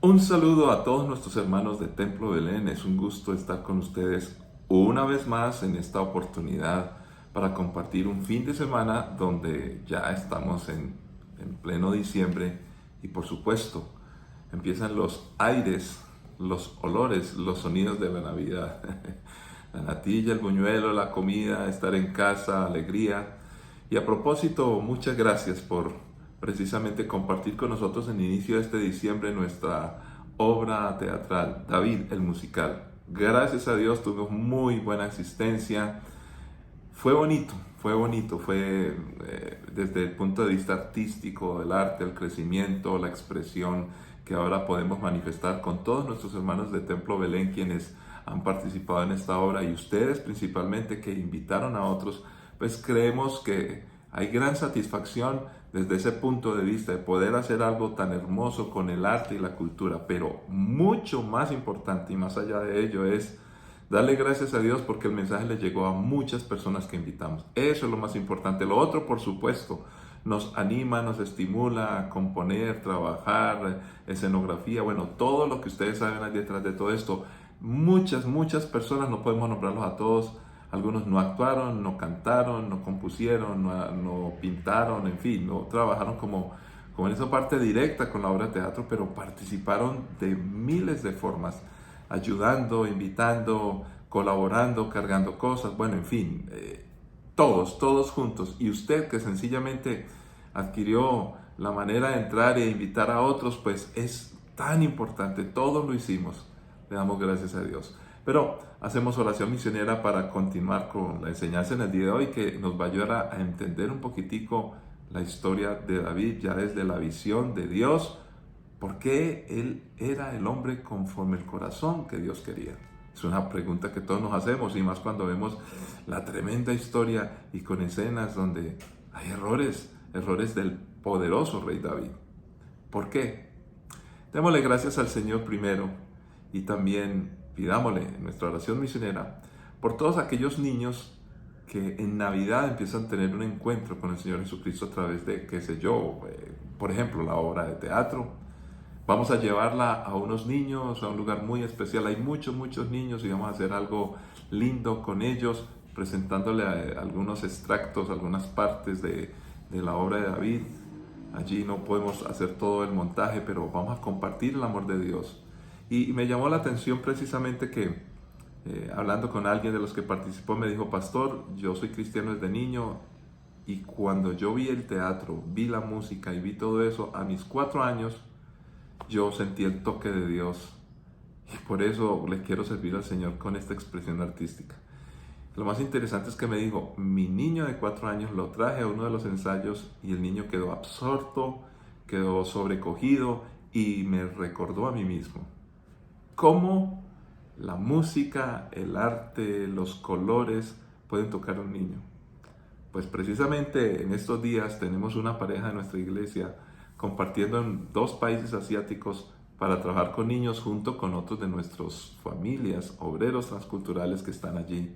Un saludo a todos nuestros hermanos de Templo Belén. Es un gusto estar con ustedes una vez más en esta oportunidad para compartir un fin de semana donde ya estamos en pleno diciembre y por supuesto empiezan los aires, los olores, los sonidos de la Navidad. La natilla, el buñuelo, la comida, estar en casa, alegría. Y a propósito, muchas gracias por precisamente compartir con nosotros en el inicio de este diciembre nuestra obra teatral, David el musical. Gracias a Dios tuvimos muy buena asistencia. Fue desde el punto de vista artístico, del arte, el crecimiento, la expresión que ahora podemos manifestar con todos nuestros hermanos de Templo Belén, quienes han participado en esta obra y ustedes principalmente que invitaron a otros, pues creemos que hay gran satisfacción desde ese punto de vista de poder hacer algo tan hermoso con el arte y la cultura, pero mucho más importante y más allá de ello es darle gracias a Dios porque el mensaje le llegó a muchas personas que invitamos. Eso es lo más importante. Lo otro, por supuesto, nos anima, nos estimula a componer, trabajar, escenografía, bueno, todo lo que ustedes saben hay detrás de todo esto. Muchas personas, no podemos nombrarlos a todos, algunos no actuaron, no cantaron, no compusieron, no pintaron, en fin, no trabajaron como en esa parte directa con la obra de teatro, pero participaron de miles de formas, ayudando, invitando, colaborando, cargando cosas, bueno, en fin, todos juntos. Y usted que sencillamente adquirió la manera de entrar e invitar a otros, pues es tan importante, todos lo hicimos, le damos gracias a Dios. Pero hacemos oración misionera para continuar con la enseñanza en el día de hoy que nos va a ayudar a entender un poquitico la historia de David ya desde la visión de Dios, por qué él era el hombre conforme el corazón que Dios quería. Es una pregunta que todos nos hacemos y más cuando vemos la tremenda historia y con escenas donde hay errores del poderoso rey David. ¿Por qué? Démosle gracias al Señor primero y también pidámosle en nuestra oración misionera por todos aquellos niños que en Navidad empiezan a tener un encuentro con el Señor Jesucristo a través de, qué sé yo, por ejemplo, la obra de teatro. Vamos a llevarla a unos niños, a un lugar muy especial. Hay muchos niños y vamos a hacer algo lindo con ellos, presentándole algunos extractos, algunas partes de la obra de David. Allí no podemos hacer todo el montaje, pero vamos a compartir el amor de Dios. Y me llamó la atención precisamente que hablando con alguien de los que participó me dijo: pastor, yo soy cristiano desde niño y cuando yo vi el teatro, vi la música y vi todo eso, a mis 4 años yo sentí el toque de Dios y por eso le quiero servir al Señor con esta expresión artística. Lo más interesante es que me dijo: mi niño de 4 años lo traje a uno de los ensayos y el niño quedó absorto, quedó sobrecogido y me recordó a mí mismo. ¿Cómo la música, el arte, los colores pueden tocar a un niño? Pues precisamente en estos días tenemos una pareja de nuestra iglesia compartiendo en 2 países asiáticos para trabajar con niños junto con otros de nuestras familias, obreros transculturales que están allí,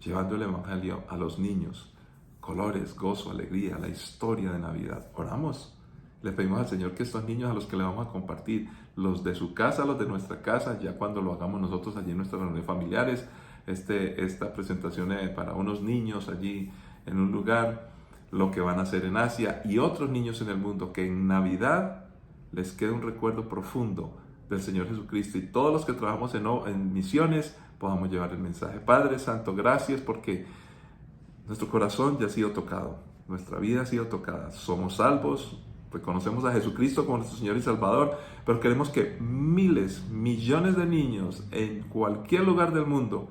llevando el evangelio a los niños. Colores, gozo, alegría, la historia de Navidad. Oramos. Le pedimos al Señor que estos niños a los que le vamos a compartir, los de su casa, los de nuestra casa, ya cuando lo hagamos nosotros allí en nuestras reuniones familiares, esta presentación para unos niños allí en un lugar, lo que van a hacer en Asia y otros niños en el mundo, que en Navidad les quede un recuerdo profundo del Señor Jesucristo y todos los que trabajamos en misiones podamos llevar el mensaje. Padre Santo, gracias porque nuestro corazón ya ha sido tocado, nuestra vida ha sido tocada, somos salvos, reconocemos a Jesucristo como nuestro Señor y Salvador, pero queremos que miles, millones de niños en cualquier lugar del mundo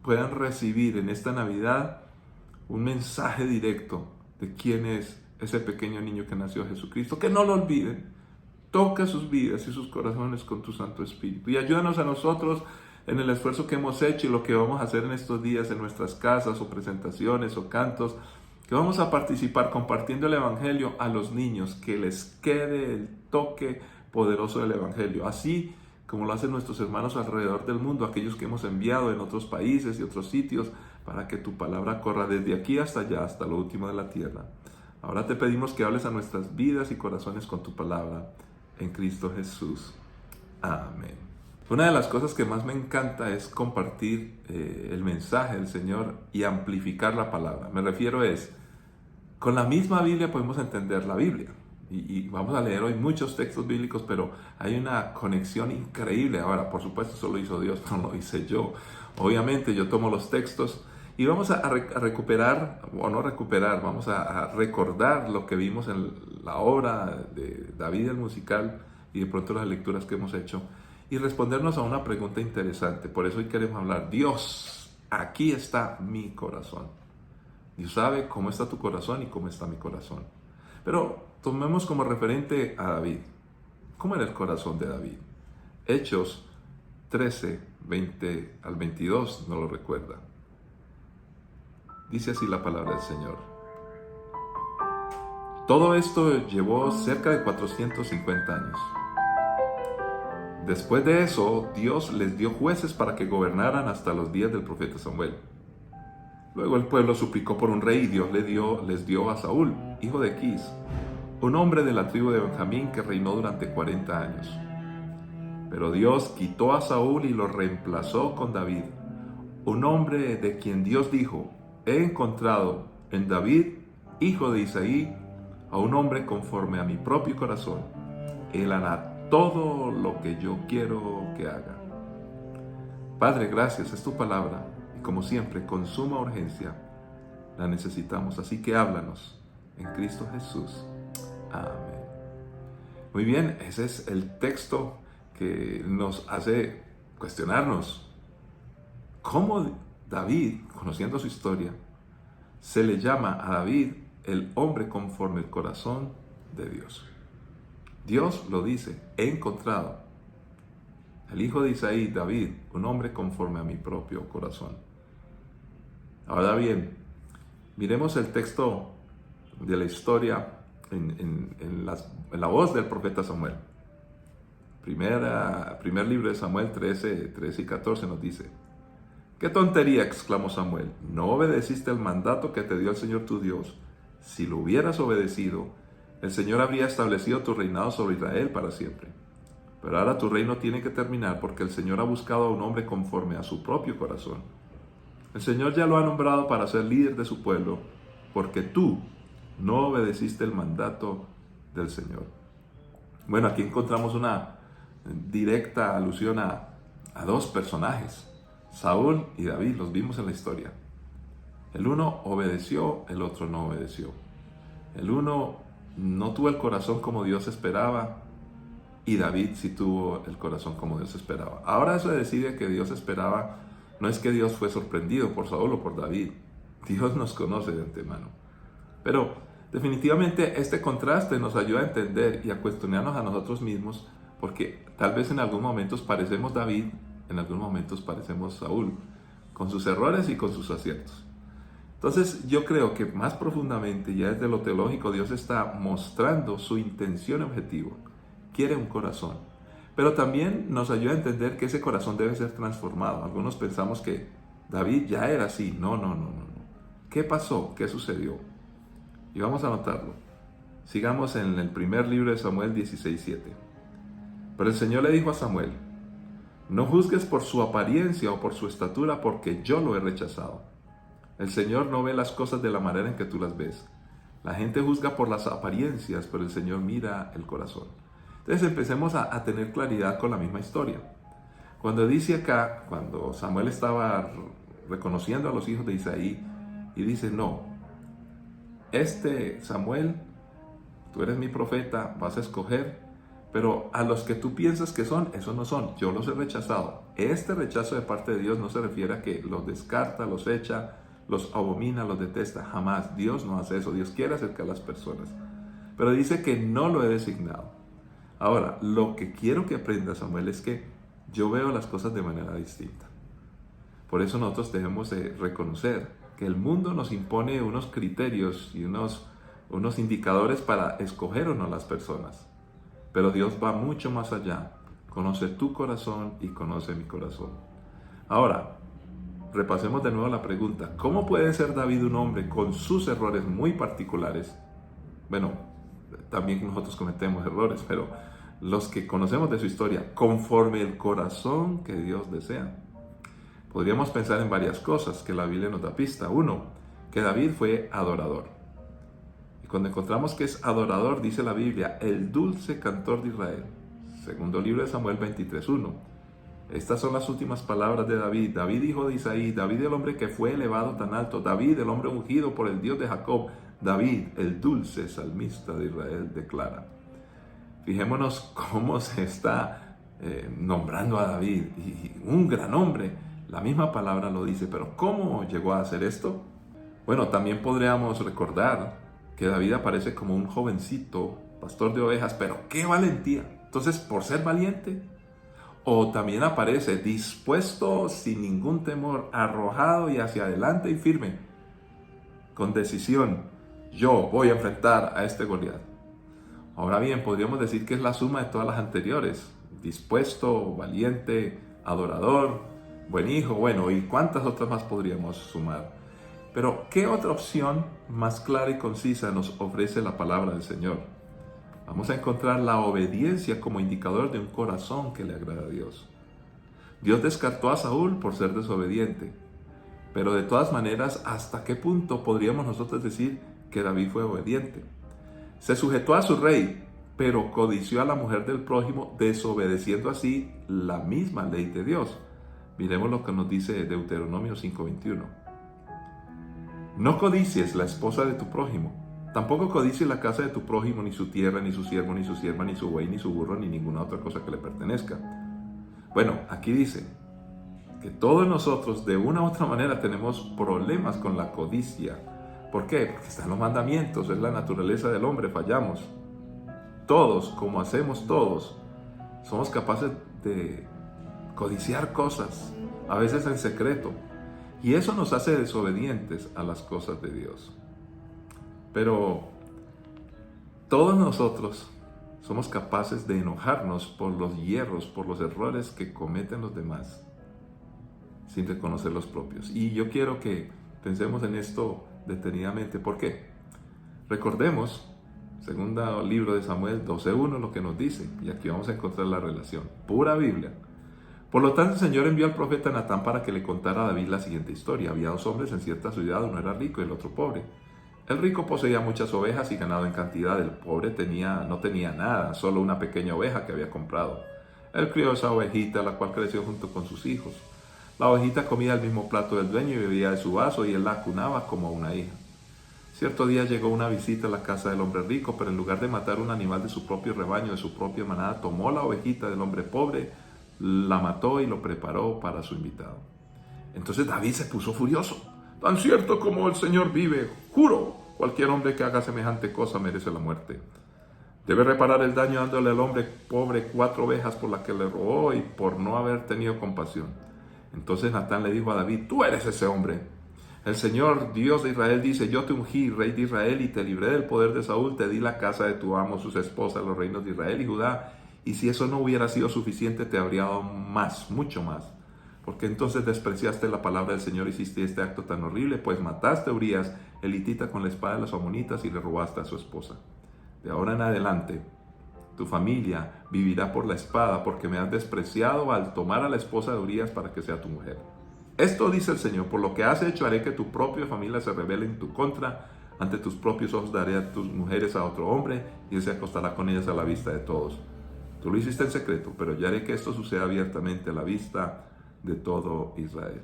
puedan recibir en esta Navidad un mensaje directo de quién es ese pequeño niño que nació Jesucristo. Que no lo olviden. Toca sus vidas y sus corazones con tu Santo Espíritu y ayúdanos a nosotros en el esfuerzo que hemos hecho y lo que vamos a hacer en estos días en nuestras casas o presentaciones o cantos, que vamos a participar compartiendo el Evangelio a los niños, que les quede el toque poderoso del Evangelio, así como lo hacen nuestros hermanos alrededor del mundo, aquellos que hemos enviado en otros países y otros sitios, para que tu palabra corra desde aquí hasta allá, hasta lo último de la tierra. Ahora te pedimos que hables a nuestras vidas y corazones con tu palabra, en Cristo Jesús. Amén. Una de las cosas que más me encanta es compartir el mensaje del Señor y amplificar la palabra. Me refiero con la misma Biblia podemos entender la Biblia. Y vamos a leer hoy muchos textos bíblicos, pero hay una conexión increíble. Ahora, por supuesto, eso lo hizo Dios, no lo hice yo. Obviamente, yo tomo los textos y vamos a recuperar, o no recuperar, vamos a recordar lo que vimos en la obra de David el musical y de pronto las lecturas que hemos hecho y respondernos a una pregunta interesante. Por eso hoy queremos hablar, Dios, aquí está mi corazón. Dios sabe cómo está tu corazón y cómo está mi corazón. Pero tomemos como referente a David. ¿Cómo era el corazón de David? Hechos 13, 20 al 22, no lo recuerda. Dice así la palabra del Señor. Todo esto llevó cerca de 450 años. Después de eso, Dios les dio jueces para que gobernaran hasta los días del profeta Samuel. Luego el pueblo suplicó por un rey y Dios les dio a Saúl, hijo de Quis, un hombre de la tribu de Benjamín que reinó durante 40 años. Pero Dios quitó a Saúl y lo reemplazó con David, un hombre de quien Dios dijo, he encontrado en David, hijo de Isaí, a un hombre conforme a mi propio corazón. Él hará todo lo que yo quiero que haga. Padre, gracias, es tu palabra. Como siempre, con suma urgencia, la necesitamos. Así que háblanos en Cristo Jesús. Amén. Muy bien, ese es el texto que nos hace cuestionarnos cómo David, conociendo su historia, se le llama a David el hombre conforme el corazón de Dios. Dios lo dice, he encontrado el hijo de Isaí, David, un hombre conforme a mi propio corazón. Ahora bien, miremos el texto de la historia en la voz del profeta Samuel. Primer libro de Samuel 13 y 14 nos dice: ¡Qué tontería!, exclamó Samuel. No obedeciste el mandato que te dio el Señor tu Dios. Si lo hubieras obedecido, el Señor habría establecido tu reinado sobre Israel para siempre. Pero ahora tu reino tiene que terminar porque el Señor ha buscado a un hombre conforme a su propio corazón. El Señor ya lo ha nombrado para ser líder de su pueblo, porque tú no obedeciste el mandato del Señor. Bueno, aquí encontramos una directa alusión a dos personajes, Saúl y David, los vimos en la historia. El uno obedeció, el otro no obedeció. El uno no tuvo el corazón como Dios esperaba, y David sí tuvo el corazón como Dios esperaba. Ahora eso decide que Dios esperaba, no es que Dios fue sorprendido por Saúl o por David. Dios nos conoce de antemano. Pero definitivamente este contraste nos ayuda a entender y a cuestionarnos a nosotros mismos, porque tal vez en algunos momentos parecemos David, en algunos momentos parecemos Saúl, con sus errores y con sus aciertos. Entonces yo creo que más profundamente, ya desde lo teológico, Dios está mostrando su intención y objetivo. Quiere un corazón, pero también nos ayuda a entender que ese corazón debe ser transformado. Algunos pensamos que David ya era así. No. ¿Qué pasó? ¿Qué sucedió? Y vamos a anotarlo. Sigamos en el primer libro de Samuel 16:7. Pero el Señor le dijo a Samuel: no juzgues por su apariencia o por su estatura, porque yo lo he rechazado. El Señor no ve las cosas de la manera en que tú las ves. La gente juzga por las apariencias, pero el Señor mira el corazón. Entonces empecemos a tener claridad con la misma historia. Cuando dice acá, cuando Samuel estaba reconociendo a los hijos de Isaí, y dice: no, Samuel, tú eres mi profeta, vas a escoger, pero a los que tú piensas que son, esos no son, yo los he rechazado. Este rechazo de parte de Dios no se refiere a que los descarta, los echa, los abomina, los detesta, jamás. Dios no hace eso, Dios quiere acercar a las personas, pero dice que no lo he designado. Ahora, lo que quiero que aprenda, Samuel, es que yo veo las cosas de manera distinta. Por eso nosotros debemos reconocer que el mundo nos impone unos criterios y unos indicadores para escoger o no las personas. Pero Dios va mucho más allá. Conoce tu corazón y conoce mi corazón. Ahora, repasemos de nuevo la pregunta. ¿Cómo puede ser David un hombre con sus errores muy particulares? Bueno, también nosotros cometemos errores, pero los que conocemos de su historia, conforme el corazón que Dios desea. Podríamos pensar en varias cosas que la Biblia nos da pista. Uno, que David fue adorador. Y cuando encontramos que es adorador, dice la Biblia, el dulce cantor de Israel. Segundo libro de Samuel 23:1. Estas son las últimas palabras de David. David, hijo de Isaí, David el hombre que fue elevado tan alto, David el hombre ungido por el Dios de Jacob, David el dulce salmista de Israel declara. Fijémonos cómo se está nombrando a David, y un gran hombre. La misma palabra lo dice, pero ¿cómo llegó a hacer esto? Bueno, también podríamos recordar que David aparece como un jovencito, pastor de ovejas, pero ¡qué valentía! Entonces, por ser valiente. O también aparece dispuesto, sin ningún temor, arrojado y hacia adelante y firme, con decisión. Yo voy a enfrentar a este Goliat. Ahora bien, podríamos decir que es la suma de todas las anteriores. Dispuesto, valiente, adorador, buen hijo, bueno, ¿y cuántas otras más podríamos sumar? Pero, ¿qué otra opción más clara y concisa nos ofrece la palabra del Señor? Vamos a encontrar la obediencia como indicador de un corazón que le agrada a Dios. Dios descartó a Saúl por ser desobediente, pero de todas maneras, ¿hasta qué punto podríamos nosotros decir que David fue obediente? Se sujetó a su rey, pero codició a la mujer del prójimo, desobedeciendo así la misma ley de Dios. Miremos lo que nos dice Deuteronomio 5:21. No codicies la esposa de tu prójimo. Tampoco codicies la casa de tu prójimo, ni su tierra, ni su siervo, ni su sierva, ni su buey, ni su burro, ni ninguna otra cosa que le pertenezca. Bueno, aquí dice que todos nosotros de una u otra manera tenemos problemas con la codicia. ¿Por qué? Porque están los mandamientos, es la naturaleza del hombre, fallamos. Todos, como hacemos todos, somos capaces de codiciar cosas, a veces en secreto. Y eso nos hace desobedientes a las cosas de Dios. Pero todos nosotros somos capaces de enojarnos por los hierros, por los errores que cometen los demás, sin reconocer los propios. Y yo quiero que pensemos en esto detenidamente. ¿Por qué? Recordemos, segundo libro de Samuel 12:1, lo que nos dice. Y aquí vamos a encontrar la relación. Pura Biblia. Por lo tanto, el Señor envió al profeta Natán para que le contara a David la siguiente historia. Había dos hombres en cierta ciudad, uno era rico y el otro pobre. El rico poseía muchas ovejas y ganado en cantidad. El pobre no tenía nada, solo una pequeña oveja que había comprado. Él crió esa ovejita, la cual creció junto con sus hijos. La ovejita comía del mismo plato del dueño y bebía de su vaso, y él la acunaba como a una hija. Cierto día llegó una visita a la casa del hombre rico, pero en lugar de matar un animal de su propio rebaño, de su propia manada, tomó la ovejita del hombre pobre, la mató y lo preparó para su invitado. Entonces David se puso furioso. Tan cierto como el Señor vive, juro, cualquier hombre que haga semejante cosa merece la muerte. Debe reparar el daño dándole al hombre pobre 4 ovejas por las que le robó y por no haber tenido compasión. Entonces Natán le dijo a David, tú eres ese hombre. El Señor, Dios de Israel, dice, yo te ungí, rey de Israel, y te libré del poder de Saúl, te di la casa de tu amo, sus esposas, los reinos de Israel y Judá, y si eso no hubiera sido suficiente, te habría dado más, mucho más. Porque entonces despreciaste la palabra del Señor, hiciste este acto tan horrible, pues mataste a Urías, el hitita, con la espada de los amonitas y le robaste a su esposa. De ahora en adelante, tu familia vivirá por la espada, porque me has despreciado al tomar a la esposa de Urías para que sea tu mujer. Esto dice el Señor, por lo que has hecho haré que tu propia familia se rebele en tu contra, ante tus propios ojos daré a tus mujeres a otro hombre, y él se acostará con ellas a la vista de todos. Tú lo hiciste en secreto, pero ya haré que esto suceda abiertamente a la vista de todo Israel.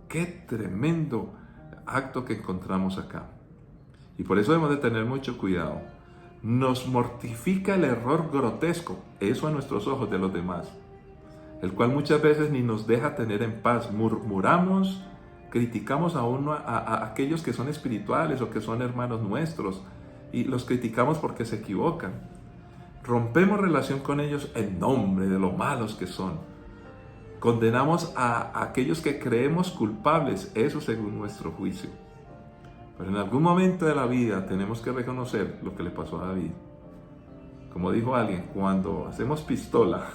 Qué tremendo acto que encontramos acá. Y por eso debemos de tener mucho cuidado. Nos mortifica el error grotesco, eso a nuestros ojos, de los demás, el cual muchas veces ni nos deja tener en paz. Murmuramos, criticamos a aquellos que son espirituales o que son hermanos nuestros, y los criticamos porque se equivocan. Rompemos relación con ellos en nombre de lo malos que son. Condenamos a aquellos que creemos culpables, eso según nuestro juicio. Pero en algún momento de la vida tenemos que reconocer lo que le pasó a David. Como dijo alguien, cuando hacemos pistola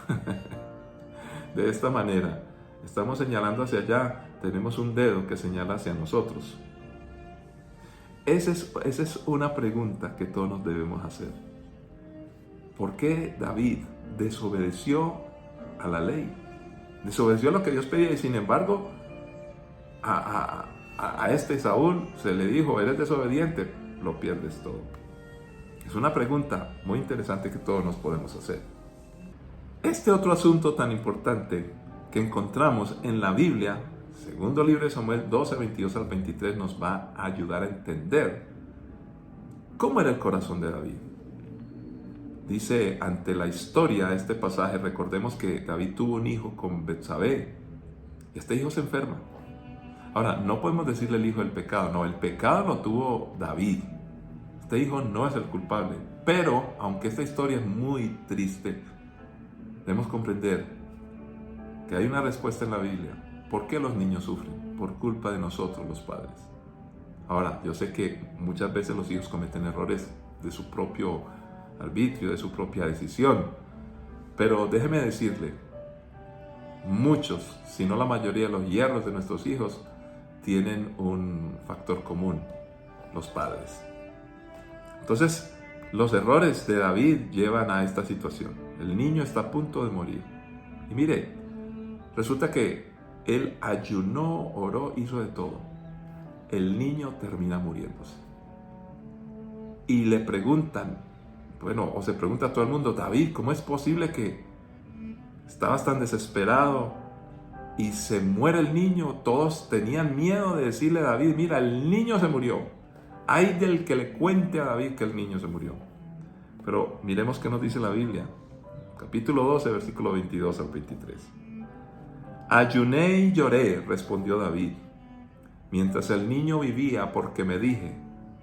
de esta manera, estamos señalando hacia allá, tenemos un dedo que señala hacia nosotros. Esa es una pregunta que todos nos debemos hacer. ¿por qué David desobedeció a la ley? Desobedeció a lo que Dios pedía, y sin embargo a este Saúl se le dijo: eres desobediente, lo pierdes todo. Es una pregunta muy interesante que todos nos podemos hacer. Este otro asunto tan importante que encontramos en la Biblia, segundo libro de Samuel 12, 22 al 23, nos va a ayudar a entender cómo era el corazón de David. Dice, ante la historia de este pasaje, recordemos que David tuvo un hijo con Betsabé, y este hijo se enferma. Ahora, no podemos decirle el hijo del pecado, no, el pecado lo tuvo David. Este hijo no es el culpable, pero aunque esta historia es muy triste, debemos comprender que hay una respuesta en la Biblia. ¿Por qué los niños sufren? Por culpa de nosotros, los padres. Ahora, yo sé que muchas veces los hijos cometen errores de su propio arbitrio, de su propia decisión, pero déjeme decirle, muchos, si no la mayoría de los hierros de nuestros hijos tienen un factor común: los padres. Entonces, los errores de David llevan a esta situación. El niño está a punto de morir. Y mire, resulta que él ayunó, oró, hizo de todo. El niño termina muriéndose. Y le preguntan, o se pregunta a todo el mundo: David, ¿cómo es posible que estabas tan desesperado y se muere el niño? Todos tenían miedo de decirle a David: mira, el niño se murió. Hay del que le cuente a David que el niño se murió. Pero miremos qué nos dice la Biblia. Capítulo 12, versículo 22 al 23. Ayuné y lloré, respondió David, mientras el niño vivía, porque me dije: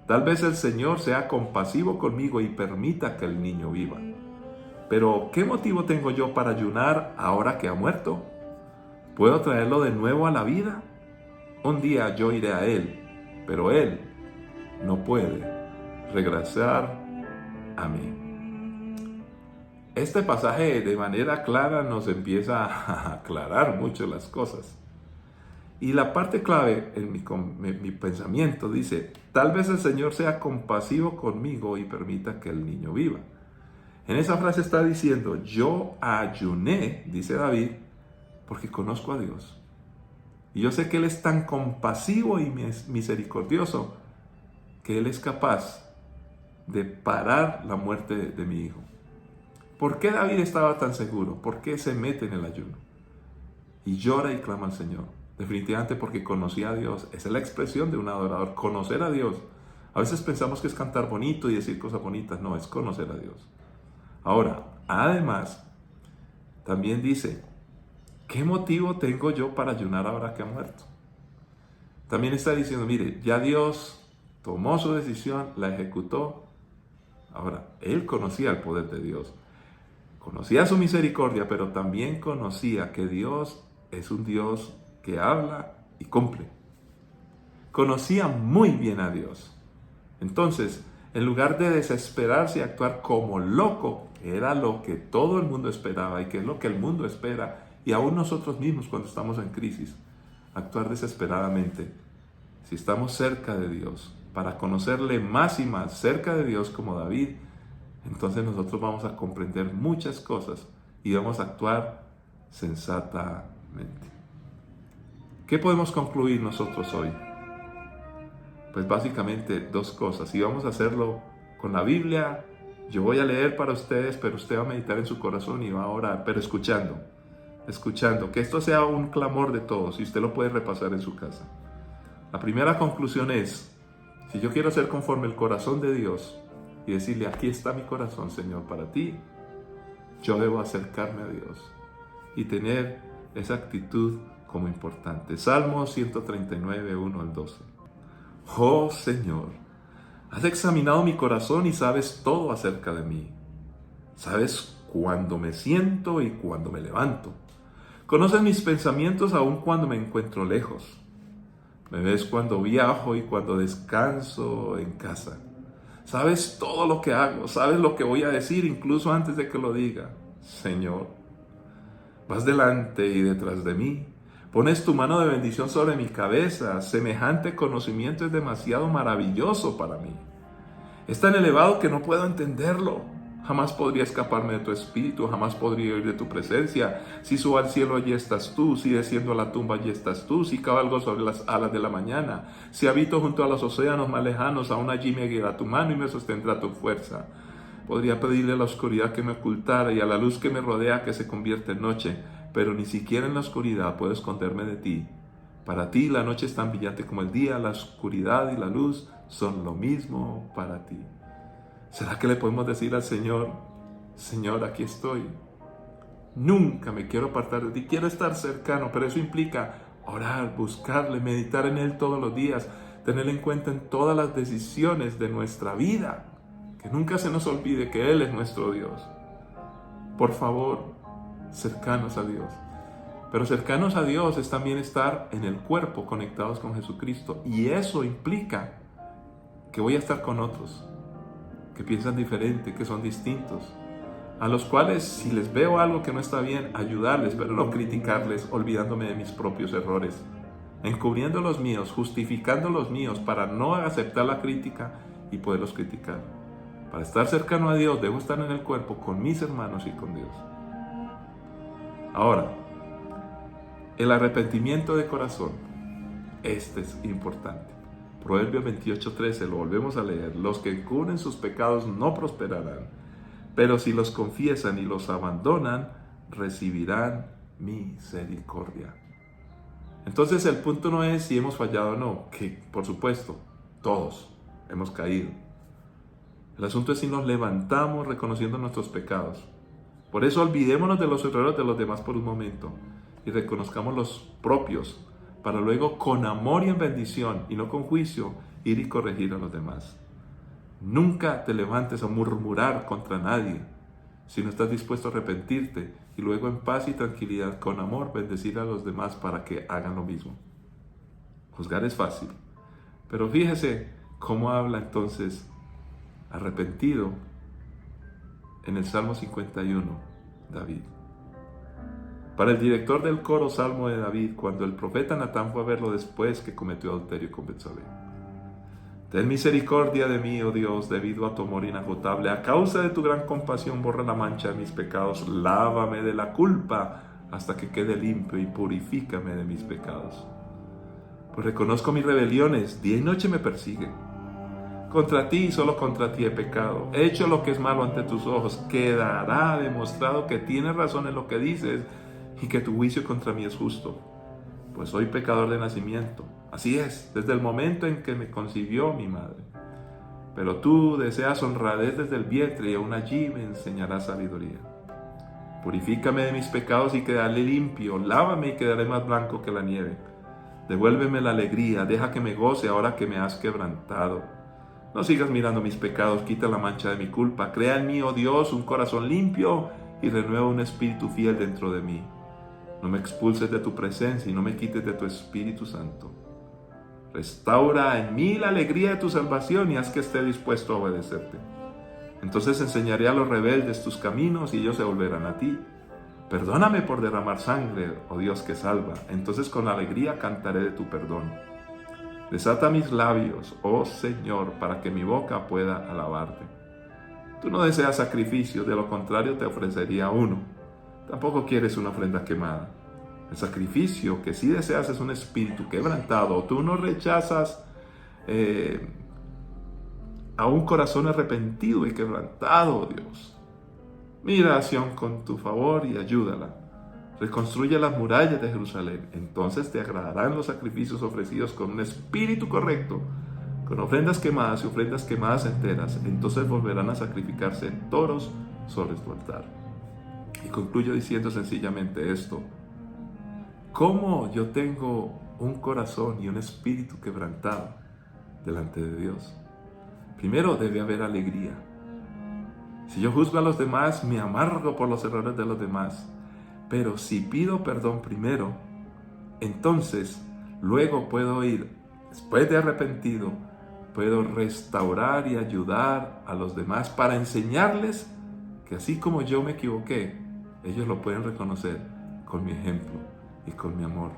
tal vez el Señor sea compasivo conmigo y permita que el niño viva. Pero ¿qué motivo tengo yo para ayunar ahora que ha muerto? ¿Puedo traerlo de nuevo a la vida? Un día yo iré a él, pero él no puede regresar a mí. Este pasaje de manera clara nos empieza a aclarar mucho las cosas. Y la parte clave en mi pensamiento dice: tal vez el Señor sea compasivo conmigo y permita que el niño viva. En esa frase está diciendo: yo ayuné, dice David, porque conozco a Dios. Y yo sé que Él es tan compasivo y misericordioso que Él es capaz de parar la muerte de mi hijo. ¿Por qué David estaba tan seguro? ¿Por qué se mete en el ayuno? Y llora y clama al Señor. Definitivamente porque conocía a Dios. Esa es la expresión de un adorador: conocer a Dios. A veces pensamos que es cantar bonito y decir cosas bonitas. No, es conocer a Dios. Ahora, además, también dice: ¿qué motivo tengo yo para ayunar ahora que ha muerto? También está diciendo: mire, ya Dios tomó su decisión, la ejecutó. Ahora, él conocía el poder de Dios. Conocía su misericordia, pero también conocía que Dios es un Dios que habla y cumple. Conocía muy bien a Dios. Entonces, en lugar de desesperarse y actuar como loco, era lo que todo el mundo esperaba y que es lo que el mundo espera, y aún nosotros mismos cuando estamos en crisis, actuar desesperadamente. Si estamos cerca de Dios, para conocerle más y más, cerca de Dios como David, entonces nosotros vamos a comprender muchas cosas y vamos a actuar sensatamente. ¿Qué podemos concluir nosotros hoy? Pues básicamente dos cosas. Y vamos a hacerlo con la Biblia. Yo voy a leer para ustedes, pero usted va a meditar en su corazón y va a orar, pero escuchando. Que esto sea un clamor de todos y usted lo puede repasar en su casa. La primera conclusión es: si yo quiero ser conforme el corazón de Dios y decirle: aquí está mi corazón, Señor, para ti, yo debo acercarme a Dios y tener esa actitud como importante. Salmo 139, 1 al 12. Oh Señor, has examinado mi corazón y sabes todo acerca de mí. Sabes cuándo me siento y cuándo me levanto. Conoces mis pensamientos aun cuando me encuentro lejos. Me ves cuando viajo y cuando descanso en casa. Sabes todo lo que hago, sabes lo que voy a decir incluso antes de que lo diga. Señor, vas delante y detrás de mí. Pones tu mano de bendición sobre mi cabeza. Semejante conocimiento es demasiado maravilloso para mí. Es tan elevado que no puedo entenderlo. Jamás podría escaparme de tu espíritu, jamás podría ir de tu presencia. Si subo al cielo, allí estás tú. Si desciendo a la tumba, allí estás tú. Si cabalgo sobre las alas de la mañana. Si habito junto a los océanos más lejanos, aún allí me guiará tu mano y me sostendrá tu fuerza. Podría pedirle a la oscuridad que me ocultara y a la luz que me rodea que se convierta en noche, pero ni siquiera en la oscuridad puedo esconderme de ti. Para ti la noche es tan brillante como el día, la oscuridad y la luz son lo mismo para ti. ¿Será que le podemos decir al Señor, Señor, aquí estoy? Nunca me quiero apartar de ti, quiero estar cercano, pero eso implica orar, buscarle, meditar en Él todos los días, tenerlo en cuenta en todas las decisiones de nuestra vida. Que nunca se nos olvide que Él es nuestro Dios. Por favor, cercanos a Dios. Pero cercanos a Dios es también estar en el cuerpo, conectados con Jesucristo. Y eso implica que voy a estar con otros, que piensan diferente, que son distintos, a los cuales si les veo algo que no está bien, ayudarles, pero no criticarles, olvidándome de mis propios errores, encubriendo los míos, justificando los míos para no aceptar la crítica y poderlos criticar. Para estar cercano a Dios, debo estar en el cuerpo con mis hermanos y con Dios. Ahora, el arrepentimiento de corazón, este es importante. Proverbios 28:13, lo volvemos a leer. Los que encubren sus pecados no prosperarán, pero si los confiesan y los abandonan, recibirán misericordia. Entonces el punto no es si hemos fallado o no, que por supuesto, todos hemos caído. El asunto es si nos levantamos reconociendo nuestros pecados. Por eso olvidémonos de los errores de los demás por un momento y reconozcamos los propios, para luego con amor y en bendición y no con juicio ir y corregir a los demás. Nunca te levantes a murmurar contra nadie si no estás dispuesto a arrepentirte y luego en paz y tranquilidad con amor bendecir a los demás para que hagan lo mismo. Juzgar es fácil, pero fíjese cómo habla entonces arrepentido en el Salmo 51, David. Para el director del coro Salmo de David, cuando el profeta Natán fue a verlo después que cometió adulterio con Betsabé: ten misericordia de mí, oh Dios, debido a tu amor inagotable. A causa de tu gran compasión, borra la mancha de mis pecados. Lávame de la culpa hasta que quede limpio y purifícame de mis pecados. Pues reconozco mis rebeliones, día y noche me persiguen. Contra ti y solo contra ti he pecado. He hecho lo que es malo ante tus ojos. Quedará demostrado que tienes razón en lo que dices y que tu juicio contra mí es justo. Pues soy pecador de nacimiento. Así es, desde el momento en que me concibió mi madre. Pero tú deseas honradez desde el vientre y aún allí me enseñarás sabiduría. Purifícame de mis pecados y quedaré limpio. Lávame y quedaré más blanco que la nieve. Devuélveme la alegría, deja que me goce ahora que me has quebrantado. No sigas mirando mis pecados, quita la mancha de mi culpa. Crea en mí, oh Dios, un corazón limpio y renueva un espíritu fiel dentro de mí. No me expulses de tu presencia y no me quites de tu Espíritu Santo. Restaura en mí la alegría de tu salvación y haz que esté dispuesto a obedecerte. Entonces enseñaré a los rebeldes tus caminos y ellos se volverán a ti. Perdóname por derramar sangre, oh Dios que salva. Entonces con alegría cantaré de tu perdón. Desata mis labios, oh Señor, para que mi boca pueda alabarte. Tú no deseas sacrificios, de lo contrario te ofrecería uno. Tampoco quieres una ofrenda quemada. El sacrificio que sí deseas es un espíritu quebrantado. Tú no rechazas a un corazón arrepentido y quebrantado, oh Dios. Mira a Sión con tu favor y ayúdala. Reconstruye las murallas de Jerusalén. Entonces te agradarán los sacrificios ofrecidos con un espíritu correcto, con ofrendas quemadas y ofrendas quemadas enteras. Entonces volverán a sacrificarse toros sobre tu altar. Y concluyo diciendo sencillamente esto: ¿cómo yo tengo un corazón y un espíritu quebrantado delante de Dios? Primero debe haber alegría. Si yo juzgo a los demás, me amargo por los errores de los demás. Pero si pido perdón primero, entonces luego puedo ir, después de arrepentido, puedo restaurar y ayudar a los demás para enseñarles que así como yo me equivoqué, ellos lo pueden reconocer con mi ejemplo y con mi amor.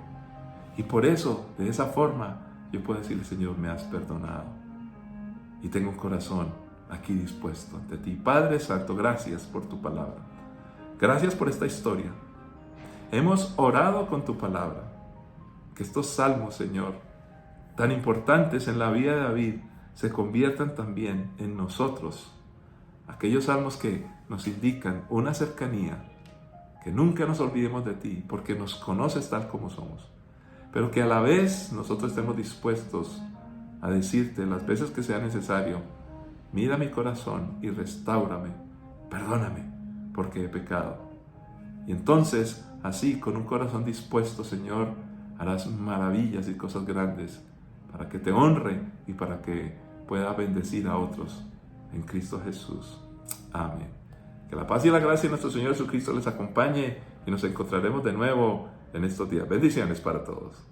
Y por eso, de esa forma, yo puedo decirle: Señor, me has perdonado. Y tengo un corazón aquí dispuesto ante ti. Padre Santo, gracias por tu palabra. Gracias por esta historia. Hemos orado con tu palabra. Que estos salmos, Señor, tan importantes en la vida de David, se conviertan también en nosotros. Aquellos salmos que nos indican una cercanía, que nunca nos olvidemos de ti, porque nos conoces tal como somos. Pero que a la vez nosotros estemos dispuestos a decirte las veces que sea necesario: mira mi corazón y restáurame, perdóname, porque he pecado. Y entonces, así, con un corazón dispuesto, Señor, harás maravillas y cosas grandes para que te honre y para que pueda bendecir a otros en Cristo Jesús. Amén. Que la paz y la gracia de nuestro Señor Jesucristo les acompañe y nos encontraremos de nuevo en estos días. Bendiciones para todos.